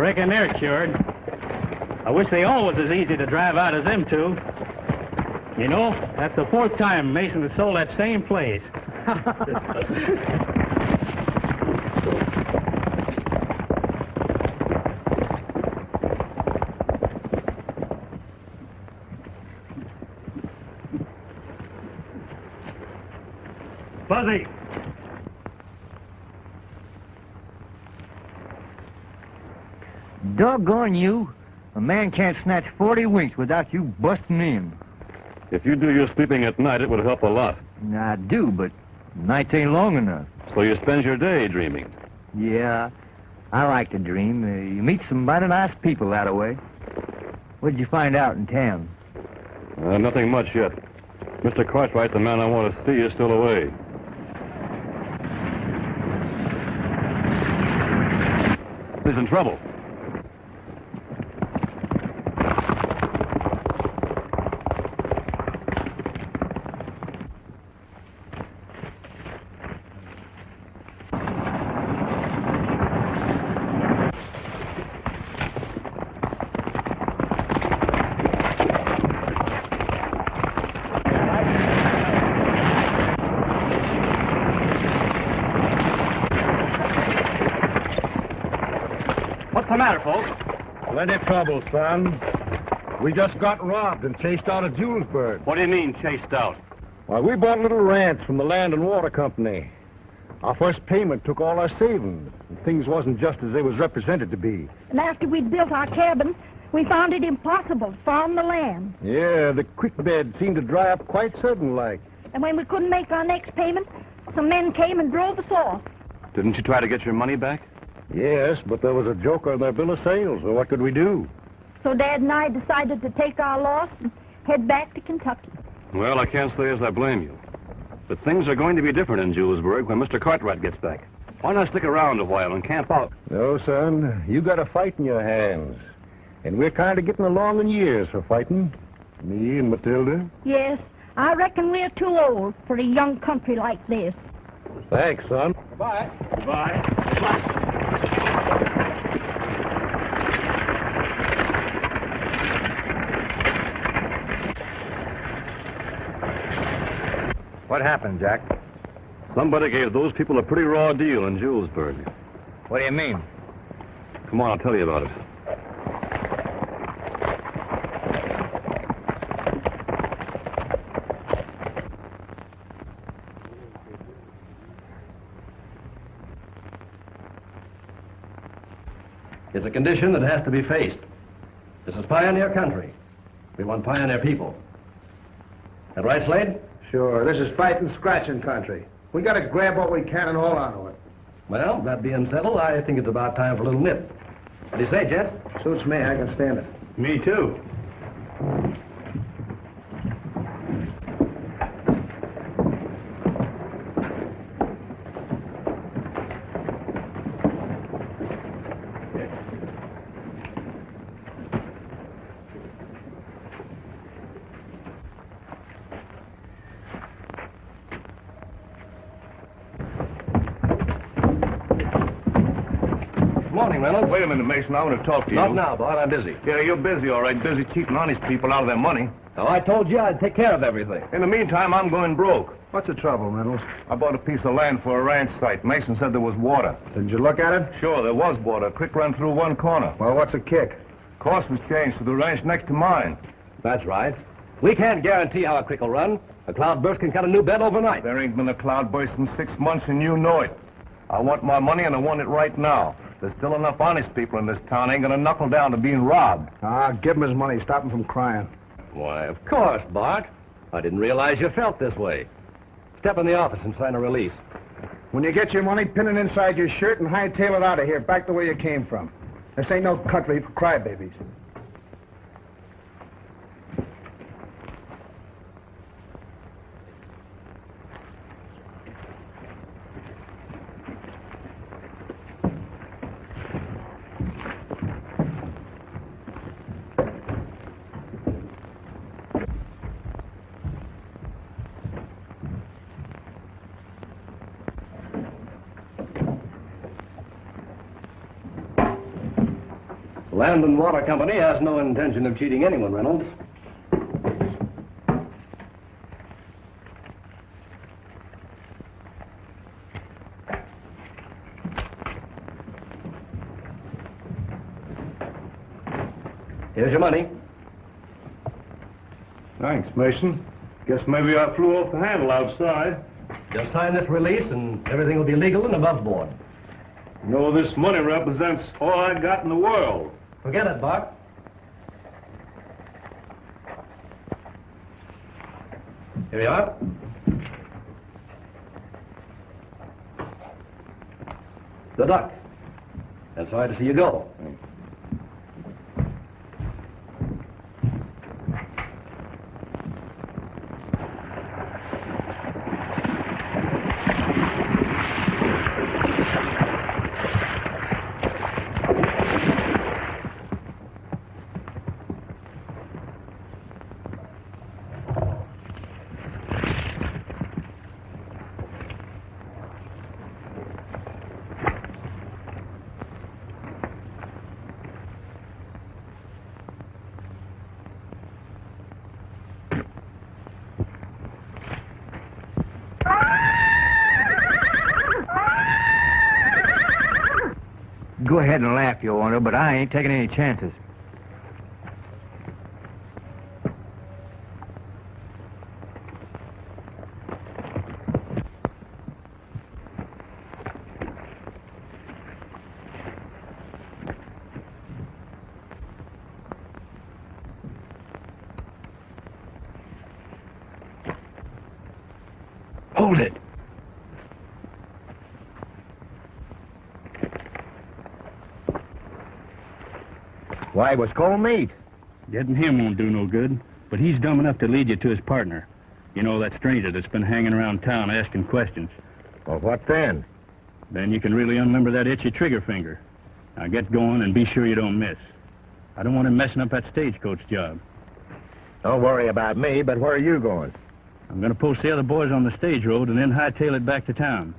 reckon they're cured. I wish they all was as easy to drive out as them two. You know, that's the 4th time Mason has sold that same place. Fuzzy! Doggone you. A man can't snatch 40 winks without you busting in. If you do your sleeping at night, it would help a lot. I do, but nights ain't long enough. So you spend your day dreaming. Yeah, I like to dream. You meet some mighty nice people that way. What'd you find out in town? Nothing much yet. Mr. Cartwright, the man I want to see, is still away. He's in trouble. What's the matter, folks? Plenty of trouble, son. We just got robbed and chased out of Julesburg. What do you mean, chased out? Why, we bought little ranch from the Land and Water Company. Our first payment took all our savings, and things wasn't just as they was represented to be. And after we'd built our cabin, we found it impossible to farm the land. Yeah, the creek bed seemed to dry up quite sudden-like. And when we couldn't make our next payment, some men came and drove us off. Didn't you try to get your money back? Yes, but there was a joker on their bill of sales, so what could we do? So Dad and I decided to take our loss and head back to Kentucky. Well, I can't say as I blame you. But things are going to be different in Julesburg when Mr. Cartwright gets back. Why not stick around a while and camp out? No, son. You got a fight in your hands. And we're kind of getting along in years for fighting. Me and Matilda. Yes, I reckon we're too old for a young country like this. Thanks, son. Goodbye. Goodbye. What happened, Jack? Somebody gave those people a pretty raw deal in Julesburg. What do you mean? Come on, I'll tell you about it. It's a condition that has to be faced. This is pioneer country. We want pioneer people. That right, Slade? Sure, this is fighting, scratching country. We gotta grab what we can and hold on to it. Well, that being settled, I think it's about time for a little nip. What do you say, Jess? Suits me, I can stand it. Me too. Morning, Reynolds. Wait a minute, Mason. I want to talk to you. Not now, Bart. I'm busy. Yeah, you're busy, all right. Busy cheating honest people out of their money. Oh, I told you I'd take care of everything. In the meantime, I'm going broke. What's the trouble, Reynolds? I bought a piece of land for a ranch site. Mason said there was water. Did you look at it? Sure, there was water. A creek ran through one corner. Well, what's the kick? Course was changed to the ranch next to mine. That's right. We can't guarantee how a creek will run. A cloudburst can cut a new bed overnight. There ain't been a cloudburst in 6 months, and you know it. I want my money, and I want it right now. There's still enough honest people in this town ain't gonna knuckle down to being robbed. Ah, give him his money. Stop him from crying. Why, of course, Bart. I didn't realize you felt this way. Step in the office and sign a release. When you get your money, pin it inside your shirt and hightail it out of here, back the way you came from. This ain't no country for crybabies. Land and Water Company has no intention of cheating anyone, Reynolds. Here's your money. Thanks, Mason. Guess maybe I flew off the handle outside. Just sign this release and everything will be legal and above board. You know, this money represents all I got in the world. Forget it, Bart. Here you are. The duck. And sorry to see you go. Go ahead and laugh, Your Honor, but I ain't taking any chances. Hold it. Why, it was cold meat. Getting him won't do no good, but he's dumb enough to lead you to his partner. You know, that stranger that's been hanging around town asking questions. Well, what then? Then you can really unlimber that itchy trigger finger. Now get going and be sure you don't miss. I don't want him messing up that stagecoach job. Don't worry about me, but where are you going? I'm going to post the other boys on the stage road and then hightail it back to town.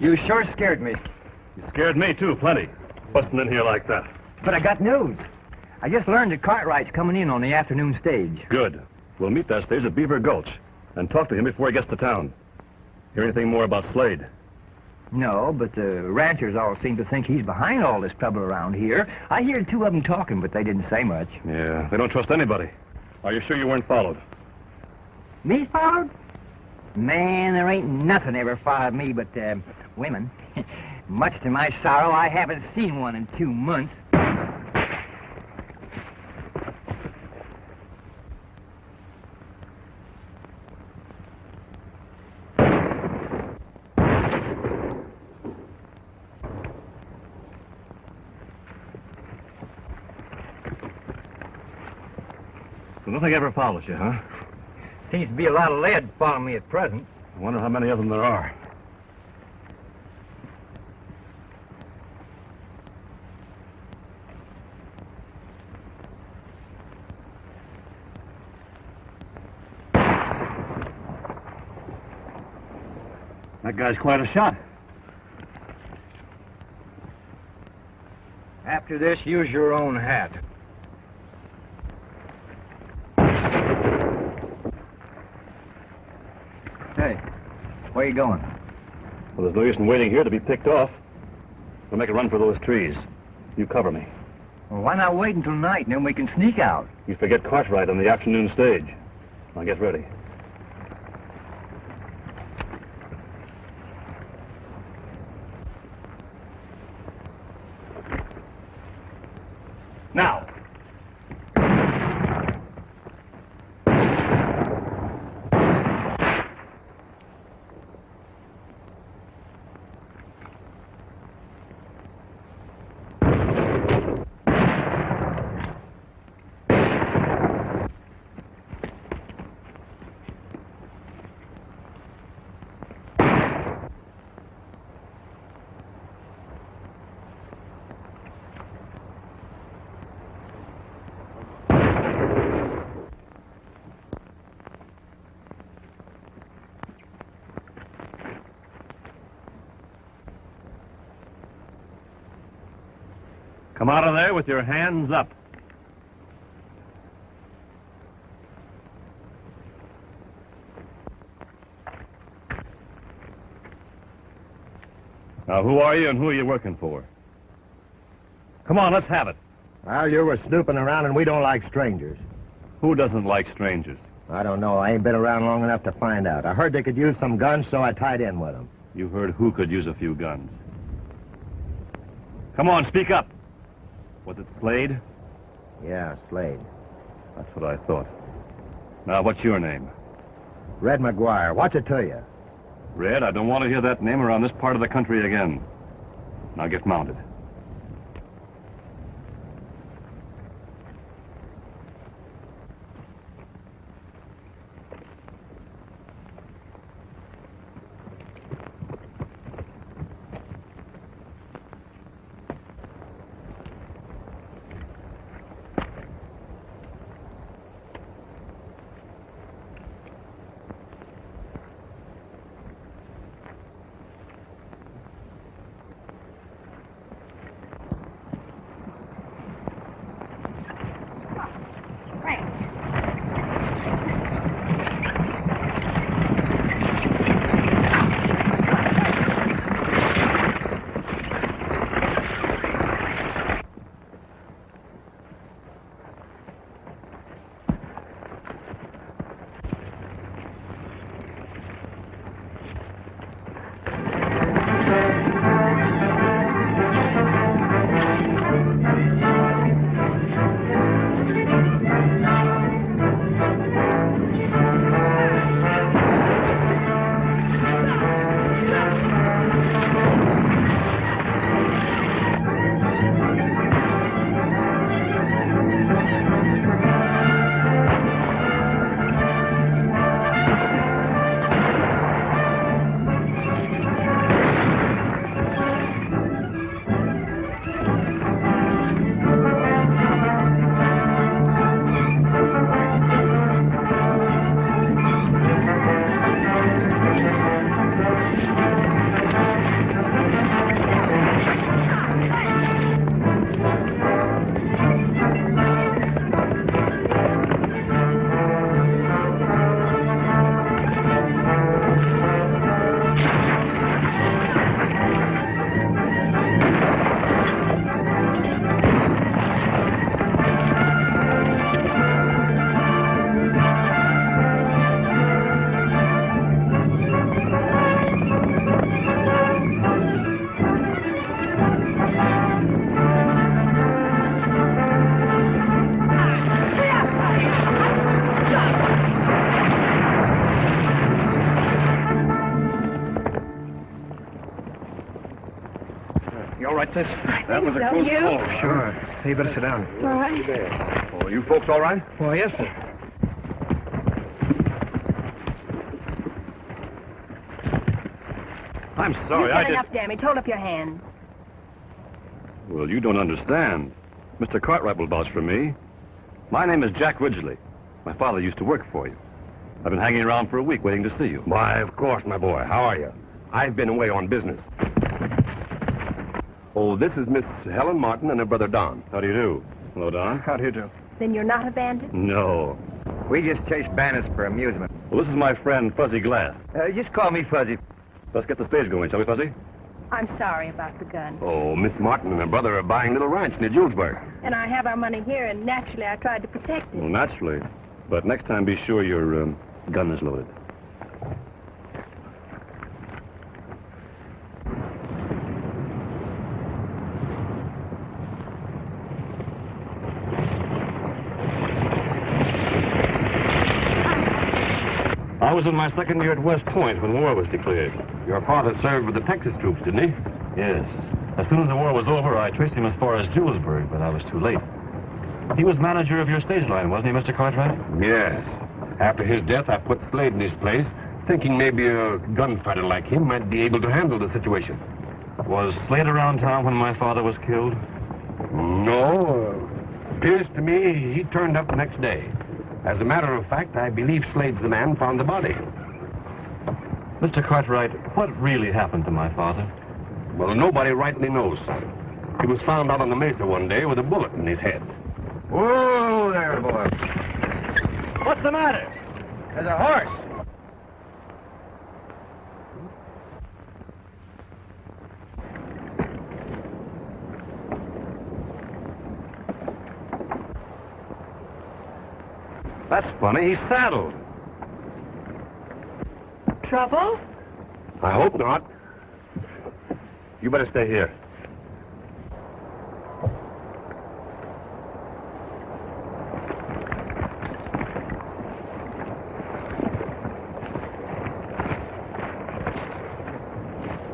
You sure scared me. You scared me, too, plenty. Busting in here like that. But I got news. I just learned that Cartwright's coming in on the afternoon stage. Good. We'll meet that stage at Beaver Gulch and talk to him before he gets to town. Hear anything more about Slade? No, but the ranchers all seem to think he's behind all this trouble around here. I heard two of them talking, but they didn't say much. Yeah, they don't trust anybody. Are you sure you weren't followed? Me followed? Man, there ain't nothing ever followed me but women. Much to my sorrow, I haven't seen one in 2 months. So nothing ever follows you, huh? Seems to be a lot of lead following me at present. I wonder how many of them there are. That guy's quite a shot. After this, use your own hat. Hey, where you going? Well, there's no use in waiting here to be picked off. We'll make a run for those trees. You cover me. Well, why not wait until night and then we can sneak out? You forget Cartwright on the afternoon stage. Now get ready. Now. Come out of there with your hands up. Now, who are you and who are you working for? Come on, let's have it. Well, you were snooping around and we don't like strangers. Who doesn't like strangers? I don't know. I ain't been around long enough to find out. I heard they could use some guns, so I tied in with them. You heard who could use a few guns. Come on, speak up. Was it Slade? Yeah, Slade. That's what I thought. Now, what's your name? Red McGuire. What's it to you? Red, I don't want to hear that name around this part of the country again. Now get mounted. That was a close call. Sure. Hey, you better sit down. All right. Oh, you folks all right? Well, yes, sir. I'm sorry, You've I had did... enough damage. Hold up your hands. Well, you don't understand. Mr. Cartwright will vouch for me. My name is Jack Ridgely. My father used to work for you. I've been hanging around for a week waiting to see you. Why, of course, my boy. How are you? I've been away on business. Oh, this is Miss Helen Martin and her brother Don. How do you do? Hello, Don. How do you do? Then you're not a bandit? No. We just chase bandits for amusement. Well, this is my friend, Fuzzy Glass. Just call me Fuzzy. Let's get the stage going, shall we, Fuzzy? I'm sorry about the gun. Oh, Miss Martin and her brother are buying a little ranch near Julesburg. And I have our money here, and naturally I tried to protect it. Well, naturally. But next time, be sure your gun is loaded. I was in my second year at West Point when war was declared. Your father served with the Texas troops, didn't he? Yes. As soon as the war was over, I traced him as far as Julesburg, but I was too late. He was manager of your stage line, wasn't he, Mr. Cartwright? Yes. After his death, I put Slade in his place, thinking maybe a gunfighter like him might be able to handle the situation. Was Slade around town when my father was killed? No. Appears to me he turned up the next day. As a matter of fact, I believe Slade's the man found the body. Mr. Cartwright, what really happened to my father? Well, nobody rightly knows, son. He was found out on the mesa one day with a bullet in his head. Whoa there, boy. What's the matter? There's a horse. That's funny. He's saddled. Trouble? I hope not. You better stay here.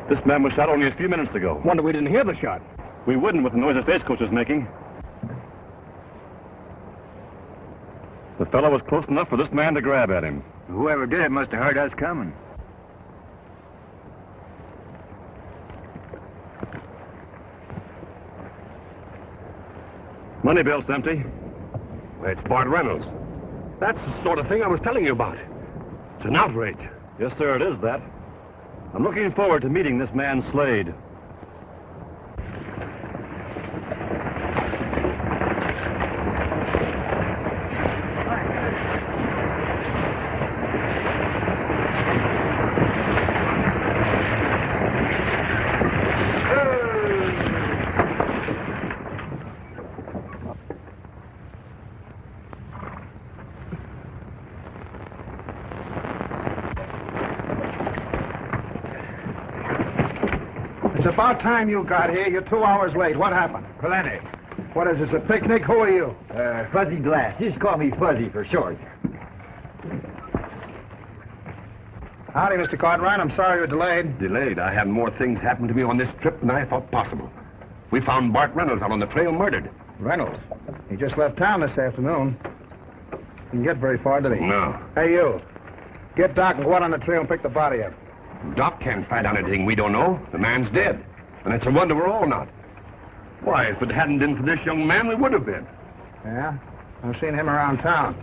This man was shot only a few minutes ago. Wonder we didn't hear the shot. We wouldn't with the noise the stagecoach was making. The fellow was close enough for this man to grab at him. Whoever did it must have heard us coming. Money belt's empty. It's Bart Reynolds. That's the sort of thing I was telling you about. It's an outrage. Yes, sir, it is that. I'm looking forward to meeting this man Slade. It's about time you got here. You're 2 hours late. What happened? Plenty. What is this, a picnic? Who are you? Fuzzy Glass. Just call me Fuzzy for short. Howdy, Mr. Cartwright. I'm sorry you're delayed. Delayed? I had more things happen to me on this trip than I thought possible. We found Bart Reynolds out on the trail murdered. Reynolds? He just left town this afternoon. Didn't get very far, did he? No. Hey, you. Get Doc and go out on the trail and pick the body up. Doc can't find out anything we don't know. The man's dead. And it's a wonder we're all not. Why, if it hadn't been for this young man, we would have been. Yeah? I've seen him around town.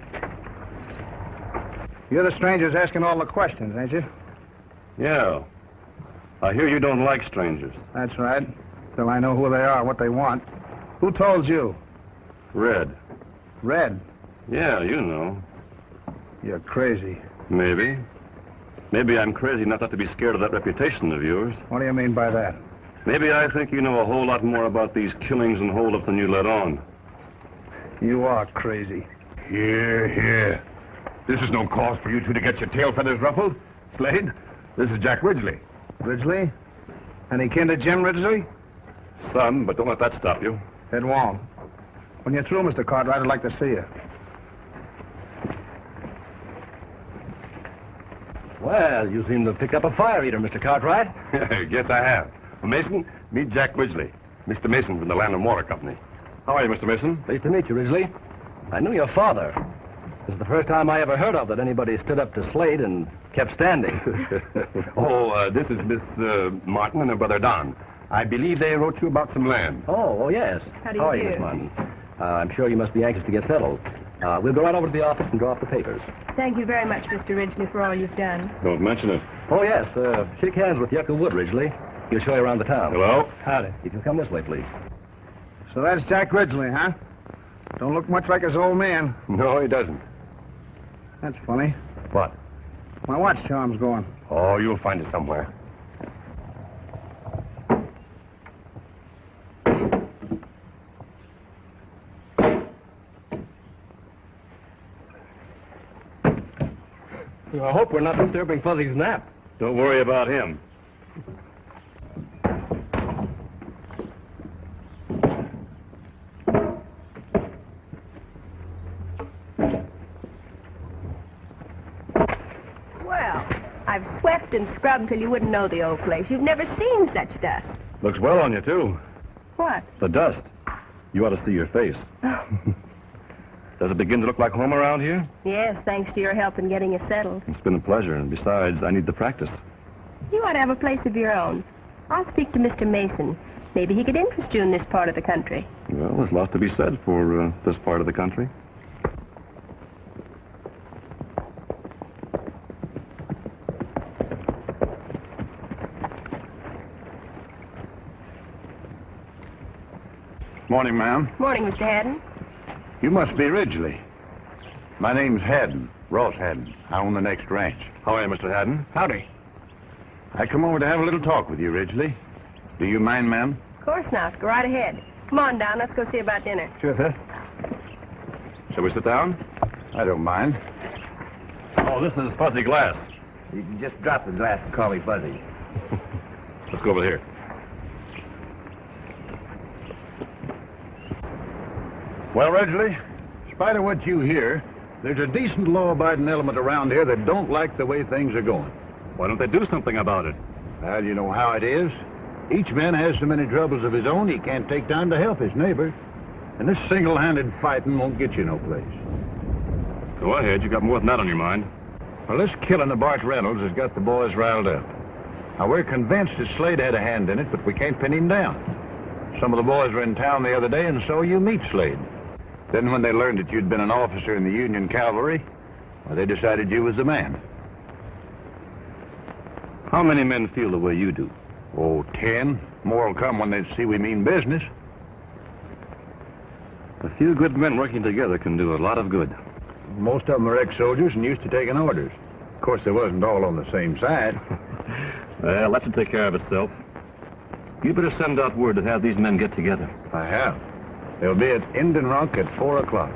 You're the strangers asking all the questions, ain't you? Yeah. I hear you don't like strangers. That's right. Till I know who they are, what they want. Who told you? Red. Red? Yeah, you know. You're crazy. Maybe. Maybe I'm crazy enough not to be scared of that reputation of yours. What do you mean by that? Maybe I think you know a whole lot more about these killings and holdups than you let on. You are crazy. Here, here. This is no cause for you two to get your tail feathers ruffled. Slade, this is Jack Ridgely. Ridgely? Any kin to Jim Ridgely? Some, but don't let that stop you. It won't. When you're through, Mr. Cartwright, I'd like to see you. Well, you seem to pick up a fire eater, Mr. Cartwright. Yes, I have. Well, Mason, meet Jack Ridgely. Mr. Mason from the Land and Water Company. How are you, Mr. Mason? Pleased to meet you, Ridgely. I knew your father. This is the first time I ever heard of that anybody stood up to Slade and kept standing. This is Miss Martin and her brother Don. I believe they wrote you about some land. Oh, yes. How do you are you, do? Miss Martin? I'm sure you must be anxious to get settled. We'll go right over to the office and draw up the papers. Thank you very much, Mr. Ridgely, for all you've done. Don't mention it. Oh, yes. Shake hands with Yucca Wood, Ridgely. He'll show you around the town. Hello? Howdy. If you'll come this way, please. So that's Jack Ridgely, huh? Don't look much like his old man. No, he doesn't. That's funny. What? My watch charm's going. Oh, you'll find it somewhere. I hope we're not disturbing Fuzzy's nap. Don't worry about him. Well, I've swept and scrubbed till you wouldn't know the old place. You've never seen such dust. Looks well on you, too. What? The dust. You ought to see your face. Does it begin to look like home around here? Yes, thanks to your help in getting us settled. It's been a pleasure, and besides, I need the practice. You ought to have a place of your own. I'll speak to Mr. Mason. Maybe he could interest you in this part of the country. Well, there's lots to be said for this part of the country. Morning, ma'am. Morning, Mr. Haddon. You must be Ridgely. My name's Haddon, Ross Haddon. I own the next ranch. How are you, Mr. Haddon? Howdy. I come over to have a little talk with you, Ridgely. Do you mind, ma'am? Of course not. Go right ahead. Come on down. Let's go see about dinner. Sure, sir. Shall we sit down? I don't mind. Oh, this is fuzzy glass. You can just drop the glass and call me Fuzzy. Let's go over here. Well, Ridgely, in spite of what you hear, there's a decent law-abiding element around here that don't like the way things are going. Why don't they do something about it? Well, you know how it is. Each man has so many troubles of his own, he can't take time to help his neighbor. And this single-handed fighting won't get you no place. Go ahead. You got more than that on your mind. Well, this killing of Bart Reynolds has got the boys riled up. Now, we're convinced that Slade had a hand in it, but we can't pin him down. Some of the boys were in town the other day and saw you meet Slade. Then when they learned that you'd been an officer in the Union Cavalry, well, they decided you was the man. How many men feel the way you do? Oh, 10. More will come when they see we mean business. A few good men working together can do a lot of good. Most of them are ex-soldiers and used to taking orders. Of course, they wasn't all on the same side. Well, that should take care of itself. You better send out word to have these men get together. I have. They'll be at Indian Rock at 4 o'clock.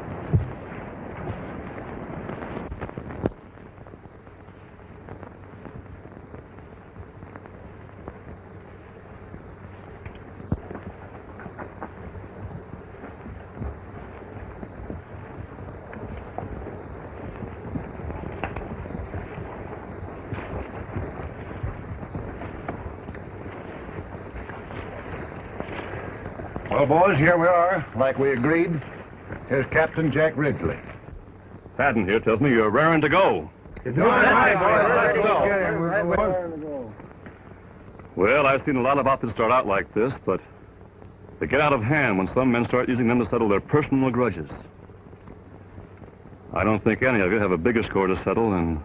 Well, boys, here we are, like we agreed. Here's Captain Jack Ridgely. Haddon here tells me you're raring to go. Let's go. Well, I've seen a lot of outfits start out like this, but they get out of hand when some men start using them to settle their personal grudges. I don't think any of you have a bigger score to settle than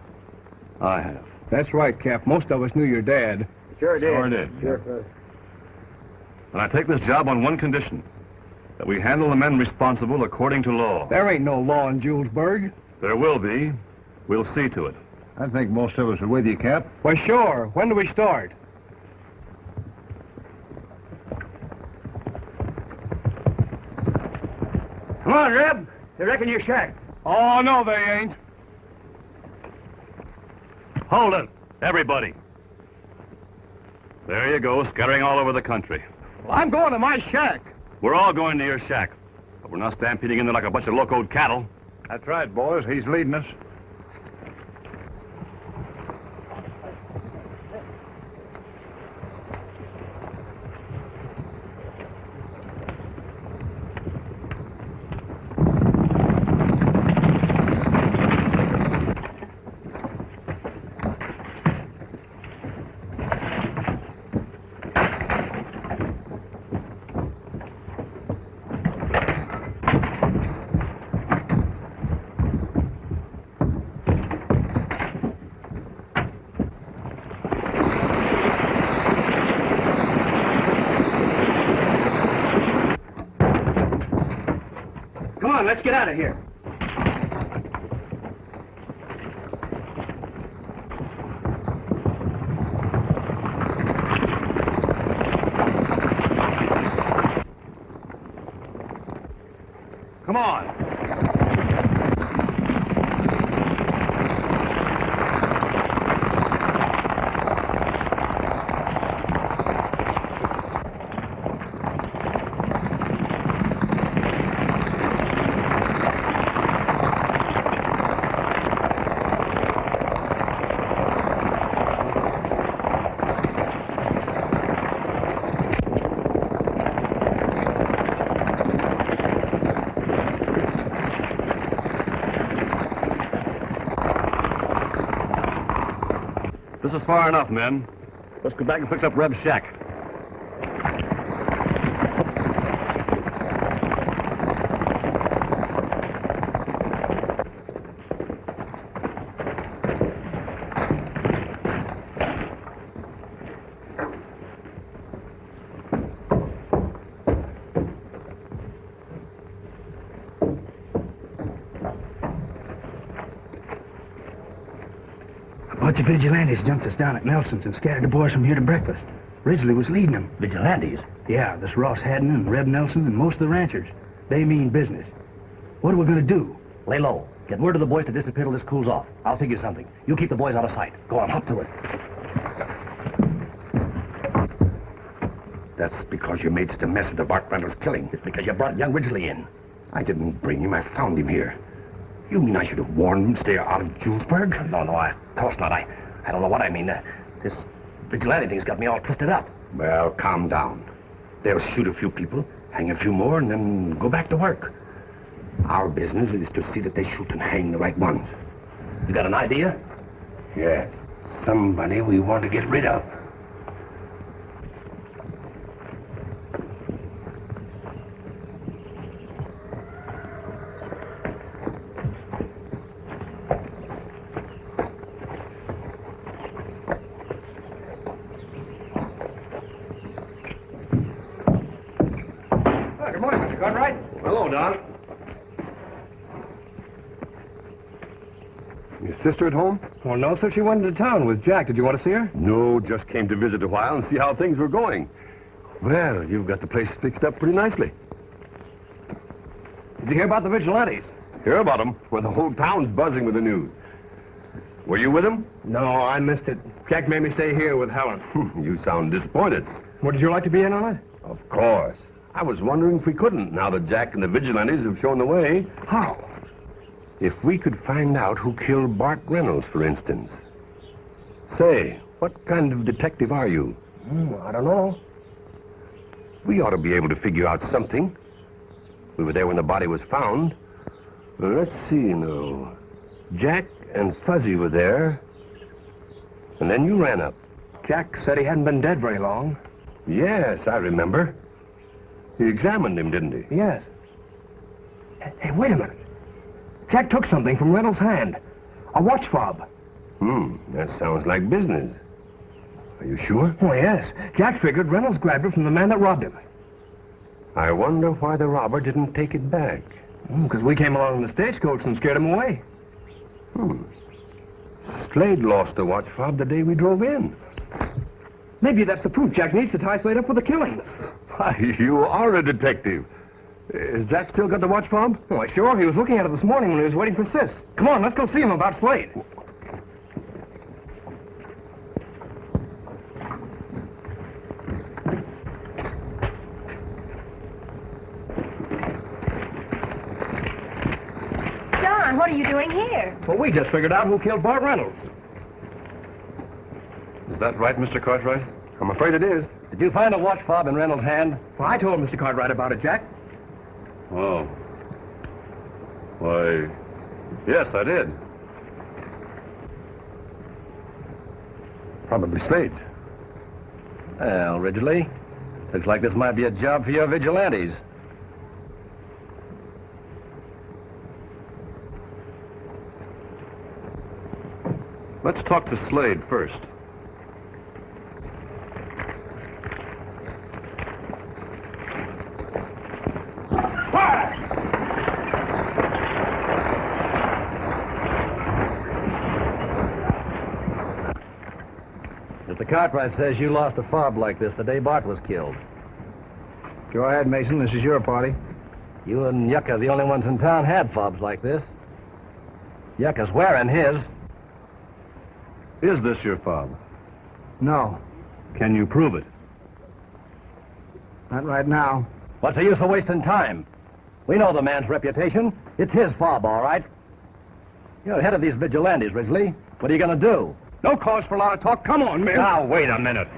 I have. That's right, Cap. Most of us knew your dad. Sure did. And I take this job on one condition, that we handle the men responsible according to law. There ain't no law in Julesburg. There will be. We'll see to it. I think most of us are with you, Cap. Well, sure. When do we start? Come on, Reb. They reckon you're shacked. Oh, no, they ain't. Hold it, everybody. There you go, scattering all over the country. Well, I'm going to my shack. We're all going to your shack, but we're not stampeding in there like a bunch of locoed cattle. That's right, boys. He's leading us. Let's get out of here. Come on. This is far enough, men. Let's go back and fix up Reb's shack. bunch of vigilantes jumped us down at Nelson's and scattered the boys from here to breakfast. Ridgely was leading them. Vigilantes? Yeah, this Ross Haddon and Reb Nelson and most of the ranchers. They mean business. What are we gonna do? Lay low. Get word to the boys to disappear till this cools off. I'll figure something. You keep the boys out of sight. Go on, hop to it. That's because you made such a mess of the Bart Randall's killing. It's because you brought young Ridgely in. I didn't bring him. I found him here. You mean I should have warned him to stay out of Julesburg? No, of course not. I don't know what I mean. This vigilante thing's got me all twisted up. Well, calm down. They'll shoot a few people, hang a few more, and then go back to work. Our business is to see that they shoot and hang the right ones. You got an idea? Yes. Somebody we want to get rid of. Good morning, Mr. Cartwright. Hello, Don. Your sister at home? Well, no, sir. She went into town with Jack. Did you want to see her? No, just came to visit a while and see how things were going. Well, you've got the place fixed up pretty nicely. Did you hear about the vigilantes? Hear about them? Well, the whole town's buzzing with the news. Were you with them? No, I missed it. Jack made me stay here with Helen. You sound disappointed. Would you like to be in on it? Of course. I was wondering if we couldn't, now that Jack and the vigilantes have shown the way. How? If we could find out who killed Bart Reynolds, for instance. Say, what kind of detective are you? I don't know. We ought to be able to figure out something. We were there when the body was found. Well, let's see now. Jack and Fuzzy were there. And then you ran up. Jack said he hadn't been dead very long. Yes, I remember. He examined him, didn't he? Yes. Hey, wait a minute. Jack took something from Reynolds' hand. A watch fob. That sounds like business. Are you sure? Oh, yes. Jack figured Reynolds grabbed it from the man that robbed him. I wonder why the robber didn't take it back. Because we came along in the stagecoach and scared him away. Slade lost the watch fob the day we drove in. Maybe that's the proof Jack needs to tie Slade up with the killings. Why, you are a detective. Has Jack still got the watch fob? Why, sure. He was looking at it this morning when he was waiting for Sis. Come on, let's go see him about Slade. John, what are you doing here? Well, we just figured out who killed Bart Reynolds. Is that right, Mr. Cartwright? I'm afraid it is. Did you find a watch fob in Reynolds' hand? Well, I told Mr. Cartwright about it, Jack. Oh. Why, yes, I did. Probably Slade's. Well, Ridgely, looks like this might be a job for your vigilantes. Let's talk to Slade first. Mr. Cartwright says you lost a fob like this the day Bart was killed. Go ahead, Mason. This is your party. You and Yucca are the only ones in town had fobs like this. Yucca's wearing his. Is this your fob? No, Can you prove it? not right now. What's the use of wasting time? We know the man's reputation. It's his fob, all right. You're head of these vigilantes, Ridgely. What are you going to do? No cause for a lot of talk. Come on, men. Now, wait a minute.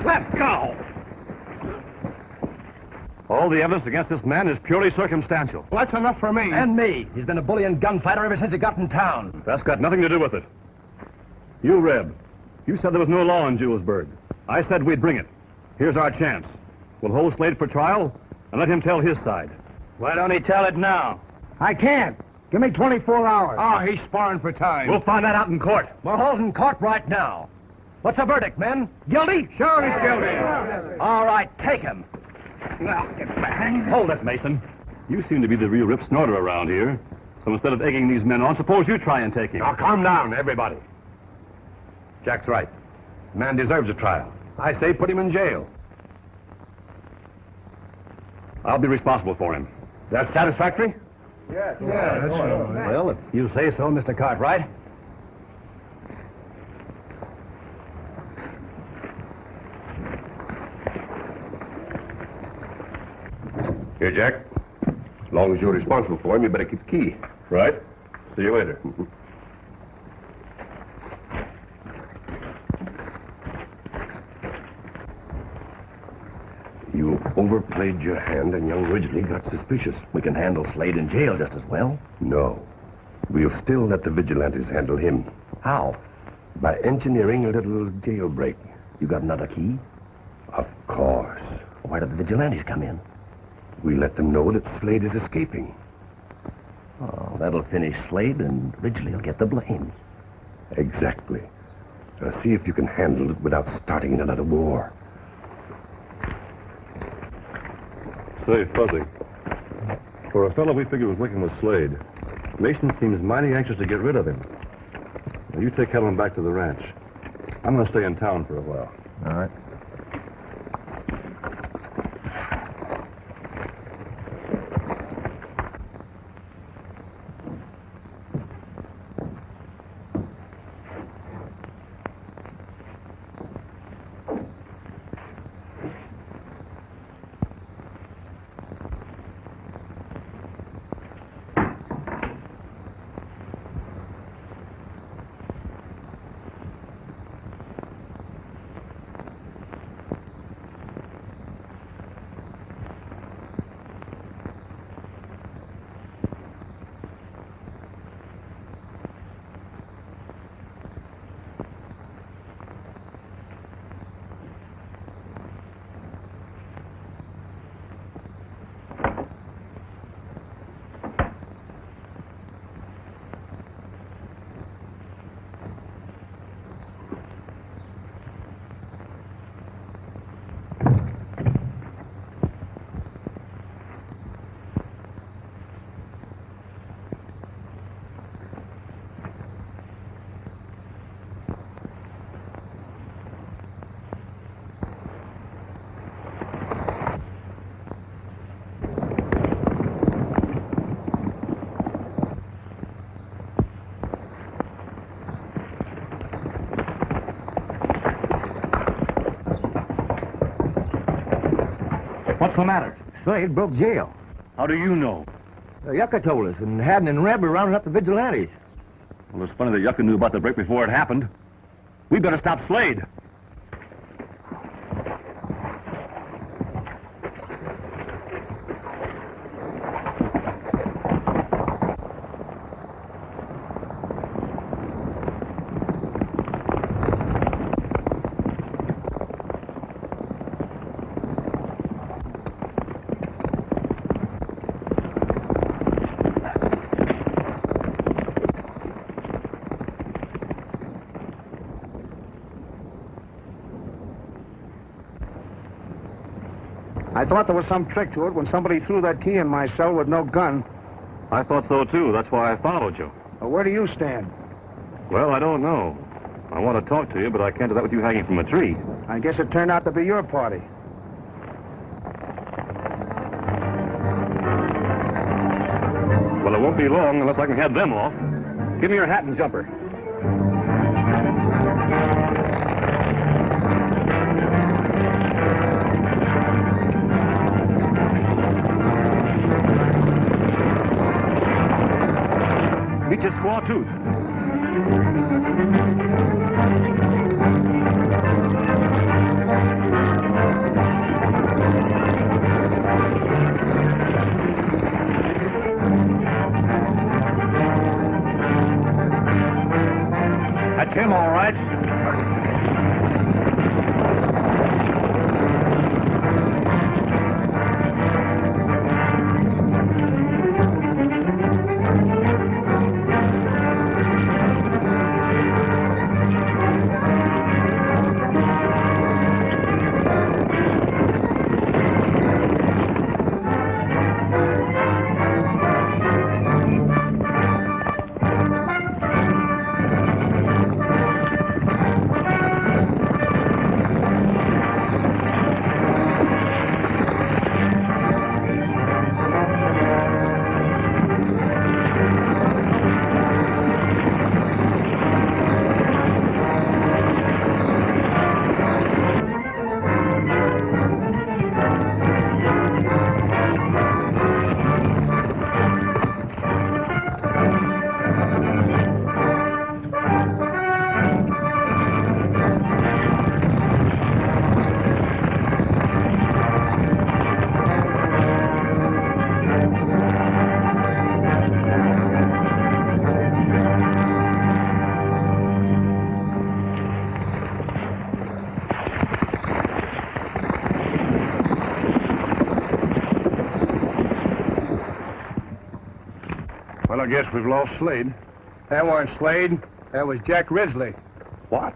Let go. All the evidence against this man is purely circumstantial. Well, that's enough for me. And me. He's been a bully and gunfighter ever since he got in town. That's got nothing to do with it. You, Reb, you said there was no law in Julesburg. I said we'd bring it. Here's our chance. We'll hold Slade for trial and let him tell his side. Why don't he tell it now? I can't. Give me 24 hours. Oh, he's sparring for time. We'll find that out in court. We're holding court right now. What's the verdict, men? Guilty? Sure he's guilty. All right, take him. Hold it, Mason. You seem to be the real rip snorter around here. So instead of egging these men on, suppose you try and take him. Now, calm down, everybody. Jack's right. The man deserves a trial. I say put him in jail. I'll be responsible for him. Is that satisfactory? Well, if you say so, Mr. Cartwright. Here, Jack. As long as you're responsible for him, you better keep the key. Right? See you later. You overplayed your hand and young Ridgely got suspicious. We can handle Slade in jail just as well. No. We'll still let the vigilantes handle him. How? By engineering a little jailbreak. You got another key? Of course. Why did the vigilantes come in? We let them know that Slade is escaping. Oh, that'll finish Slade, and Ridgely will get the blame. Exactly. Now see if you can handle it without starting another war. Say, Fuzzy, for a fellow we figured was working with Slade, Mason seems mighty anxious to get rid of him. Now, you take Helen back to the ranch. I'm going to stay in town for a while. All right. What's the matter? Slade broke jail. How do you know? Yucca told us, and Haddon and Reb were rounding up the vigilantes. Well, it's funny that Yucca knew about the break before it happened. We better stop Slade. I thought there was some trick to it when somebody threw that key in my cell with no gun. I thought so, too. That's why I followed you. Well, where do you stand? Well, I don't know. I want to talk to you, but I can't do that with you hanging from a tree. I guess it turned out to be your party. Well, it won't be long unless I can head them off. Give me your hat and jumper. Meet your squaw tooth. That's him, all right. guess we've lost Slade. That weren't Slade. That was Jack Risley. What?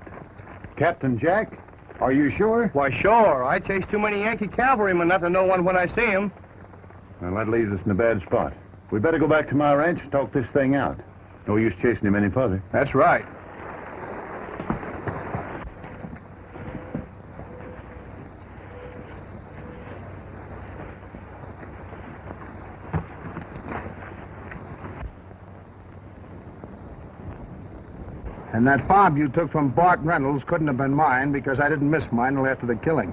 Captain Jack? Are you sure? Why, sure. I chase too many Yankee cavalrymen not to know one when I see him. Well, that leaves us in a bad spot. We better go back to my ranch and talk this thing out. No use chasing him any further. That's right. And that fob you took from Bart Reynolds couldn't have been mine because I didn't miss mine until after the killing.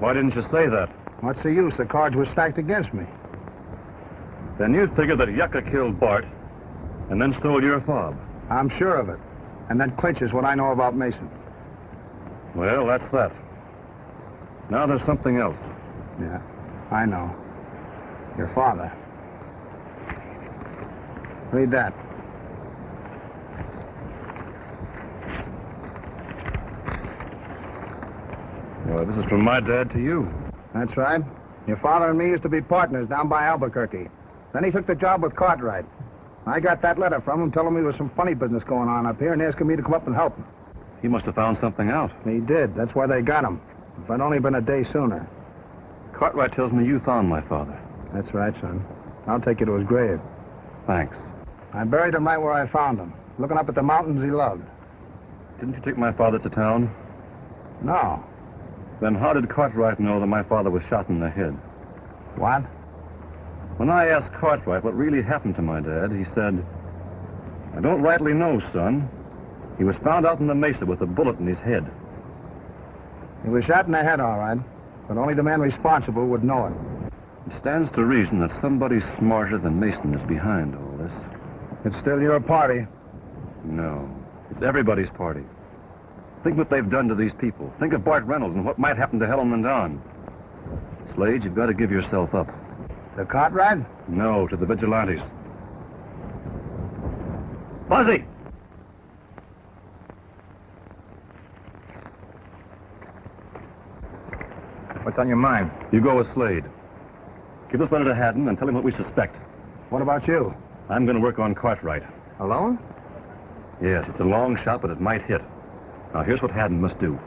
Why didn't you say that? What's the use? The cards were stacked against me. Then you figured that Yucca killed Bart and then stole your fob. I'm sure of it. And that clinches what I know about Mason. Well, that's that. Now there's something else. Yeah, I know. Your father. Read that. Well, this is from my dad to you. That's right. Your father and me used to be partners down by Albuquerque. Then he took the job with Cartwright. I got that letter from him telling me there was some funny business going on up here and asking me to come up and help him. He must have found something out. He did. That's why they got him. If I'd only been a day sooner. Cartwright tells me you found my father. That's right, son. I'll take you to his grave. Thanks. I buried him right where I found him, looking up at the mountains he loved. Didn't you take my father to town? No. Then how did Cartwright know that my father was shot in the head? What? When I asked Cartwright what really happened to my dad, he said, I don't rightly know, son. He was found out in the mesa with a bullet in his head. He was shot in the head, all right, but only the man responsible would know it. It stands to reason that somebody smarter than Mason is behind all this. It's still your party. No, it's everybody's party. Think what they've done to these people. Think of Bart Reynolds and what might happen to Helen and Don. Slade, you've got to give yourself up. To Cartwright? No, to the vigilantes. Fuzzy! What's on your mind? You go with Slade. Give this letter to Haddon and tell him what we suspect. What about you? I'm going to work on Cartwright. Alone? Yes, it's a long shot, but it might hit. Now, here's what Haddon must do.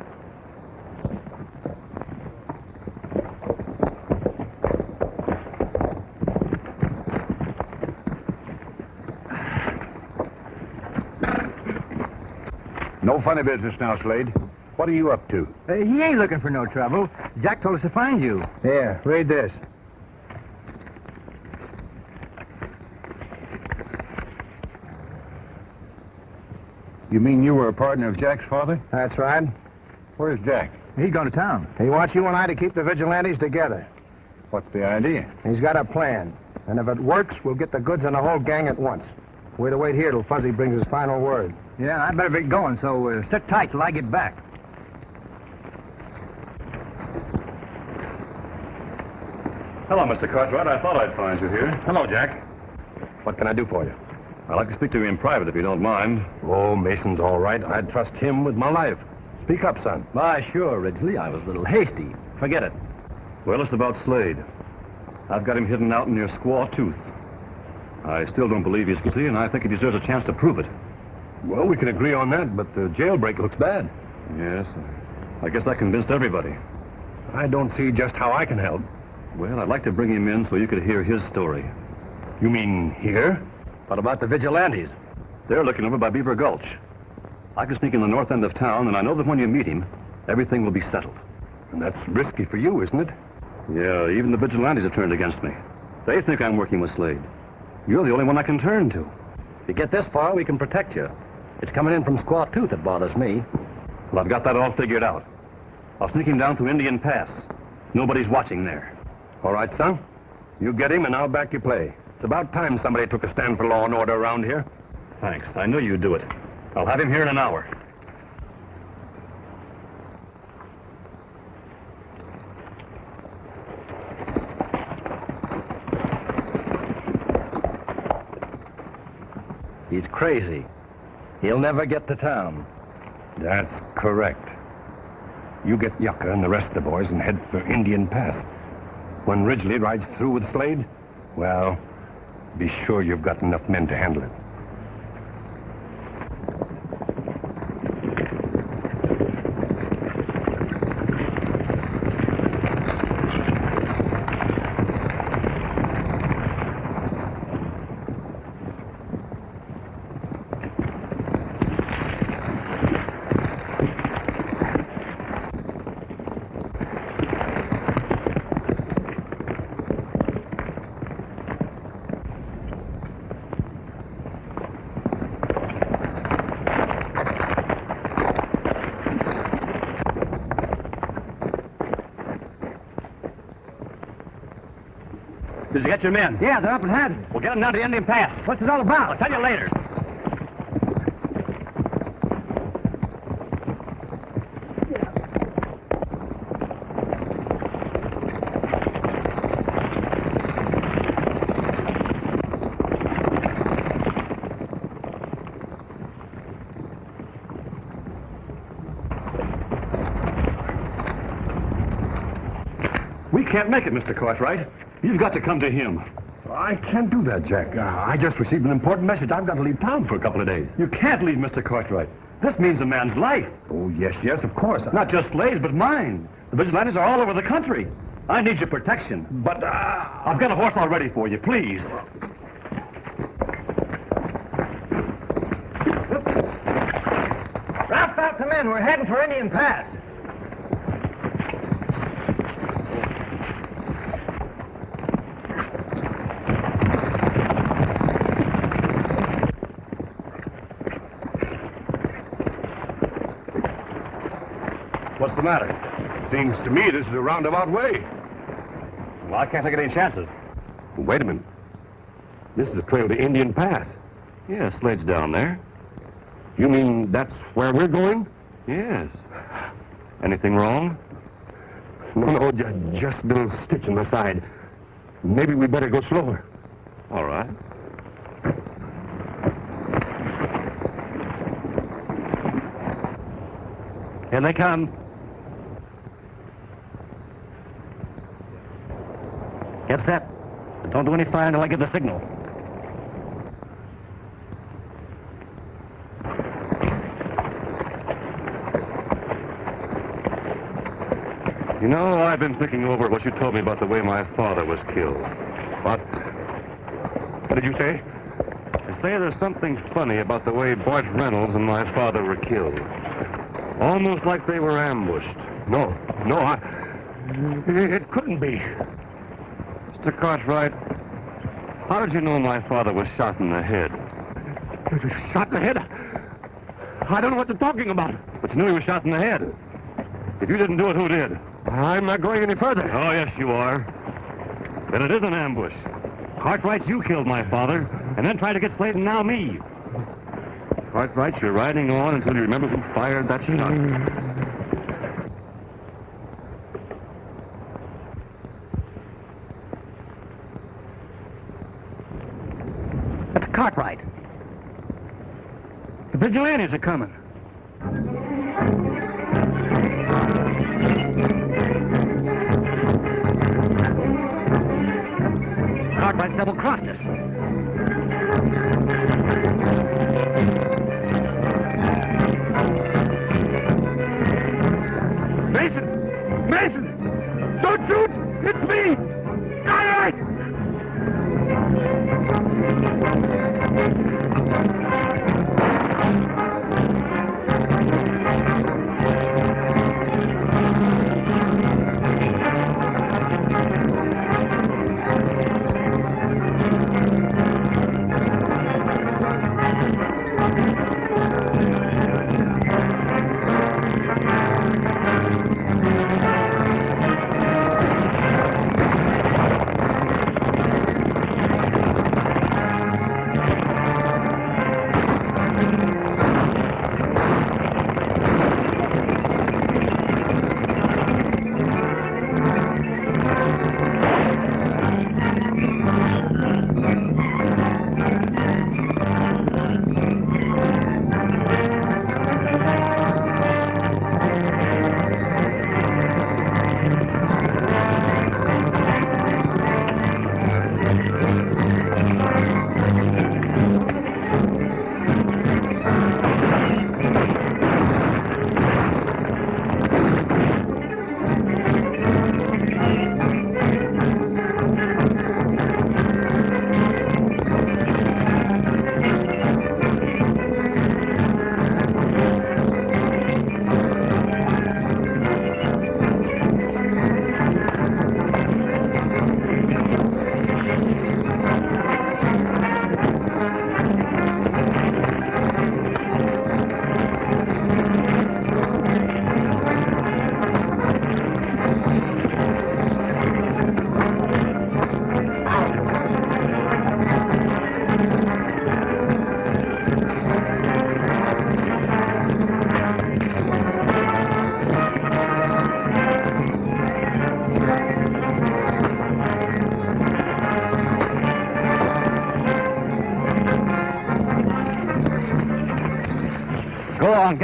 No funny business now, Slade. What are you up to? He ain't looking for no trouble. Jack told us to find you. Here, read this. You mean you were a partner of Jack's father? That's right. Where's Jack? He's going to town. He wants you and I to keep the vigilantes together. What's the idea? He's got a plan. And if it works, we'll get the goods on the whole gang at once. We're to wait here till Fuzzy brings his final word. Yeah, I better get going, so sit tight till I get back. Hello, Mr. Cartwright. I thought I'd find you here. Hello, Jack. What can I do for you? I'd like to speak to you in private, if you don't mind. Oh, Mason's all right. I'd trust him with my life. Speak up, son. Why, sure, Ridgely. I was a little hasty. Forget it. Well, it's about Slade. I've got him hidden out near Squaw Tooth. I still don't believe he's guilty, and I think he deserves a chance to prove it. Well, we can agree on that, but the jailbreak looks bad. Yes, I guess that convinced everybody. I don't see just how I can help. Well, I'd like to bring him in so you could hear his story. You mean here? What about the vigilantes? They're looking over by Beaver Gulch. I can sneak in the north end of town, and I know that when you meet him, everything will be settled. And that's risky for you, isn't it? Yeah, even the vigilantes have turned against me. They think I'm working with Slade. You're the only one I can turn to. If you get this far, we can protect you. It's coming in from Squaw Tooth that bothers me. Well, I've got that all figured out. I'll sneak him down through Indian Pass. Nobody's watching there. All right, son. You get him, and I'll back your play. It's about time somebody took a stand for law and order around here. Thanks. I knew you'd do it. I'll have him here in an hour. He's crazy. He'll never get to town. That's correct. You get Yucca and the rest of the boys and head for Indian Pass. When Ridgely rides through with Slade, well, Be sure you've got enough men to handle it. Did you get your men? Yeah, they're up ahead. We'll get them down to the Indian Pass. What's it all about? I'll tell you later. We can't make it, Mr. Cartwright. You've got to come to him. I can't do that, Jack. I just received an important message. I've got to leave town for a couple of days. You can't leave Mr. Cartwright. This means a man's life. Oh, yes, of course. Not just Slade's, but mine. The vigilantes are all over the country. I need your protection. But, I've got a horse all ready for you, please. Roust out the men. We're heading for Indian Pass. What's the matter? Seems to me this is a roundabout way. Well, I can't take any chances. Wait a minute. This is the trail to Indian Pass. Yeah, Slade's down there. You mean that's where we're going? Yes. Anything wrong? No, just a little stitch in my side. Maybe we better go slower. All right. Here they come. Get set. Don't do any fire until I give the signal. You know, I've been thinking over what you told me about the way my father was killed. What did you say? I say there's something funny about the way Bart Reynolds and my father were killed. Almost like they were ambushed. No, it couldn't be. Mr. Cartwright, how did you know my father was shot in the head? Shot in the head? I don't know what you're talking about. But you knew he was shot in the head. If you didn't do it, who did? I'm not going any further. Oh, yes, you are. Then it is an ambush. Cartwright, you killed my father, and then tried to get Slade and now me. Cartwright, you're riding on until you remember who fired that shot. That's Cartwright. The vigilantes are coming. Cartwright's double-crossed us. Mason! Don't shoot! It's me! Cartwright!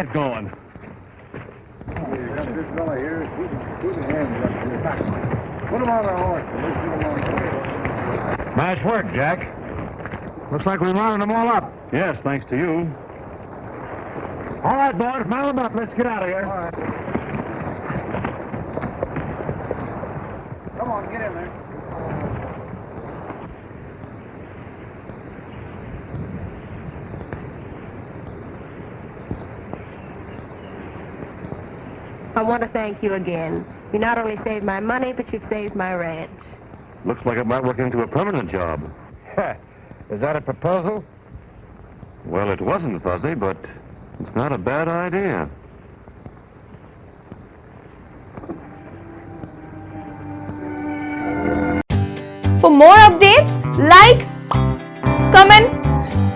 get going. This fella here, keep his hands up here. Put him on our horse. Let's get him on. Nice work, Jack. Looks like we rounded them all up. Yes, thanks to you. All right, boys, mount them up. Let's get out of here. All right. Come on, get in there. I want to thank you again. You not only saved my money, but you've saved my ranch. Looks like it might work into a permanent job. Is that a proposal? Well, it wasn't, Fuzzy, but it's not a bad idea. For more updates, like, comment,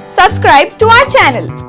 subscribe to our channel.